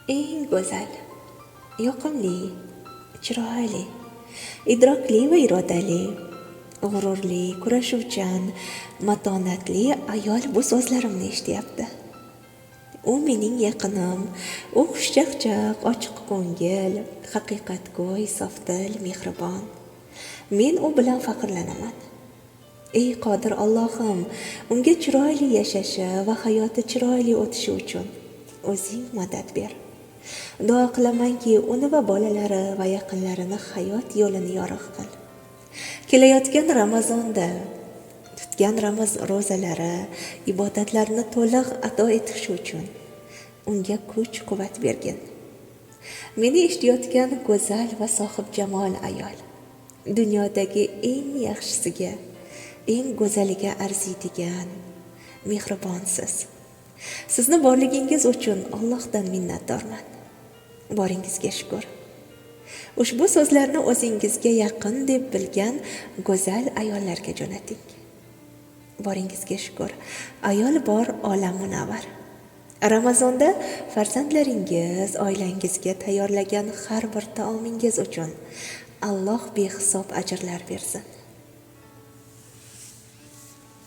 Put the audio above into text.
eng go'zal, yoqimli, chiroyli, idrokli va irodali, g'ururli, kurashuvchan, matonatli ayol bu so'zlarimni eshityapti. U mening yaqinim, u xushchaqchaq, ochiq ko'ngil, haqiqatgo'y, sofdil, mehribon. Men u bilan faxrlanaman. Ey qodir Allohim, unga chiroyli yashashi va hayoti chiroyli o'tishi uchun o'zing madad ber. Duo qilamanki, uni va bolalari va yaqinlarini hayot yo'lini yorug' qil. Kelayotgan Ramazonda tutgan ro'zalari, ibodatlarini to'liq ado etishi uchun unga kuch-quvvat bergin. Meni eshitayotgan go'zal va sohib jamol ayol, dunyodagi eng yaxshisiga, eng go'zaliga arziydigan, mehribonsiz. Sizni borligingiz uchun Allohdan minnatdorman. Boringizga shukr. Ushbu so'zlarni o'zingizga yaqin deb bilgan go'zal ayollarga jo'nating. Boringizga shukr. Ayol bor olam munavvar. Ramazonda farzandlaringiz, oilangizga tayyorlagan har bir taomingiz uchun Alloh behisob ajrlar bersin.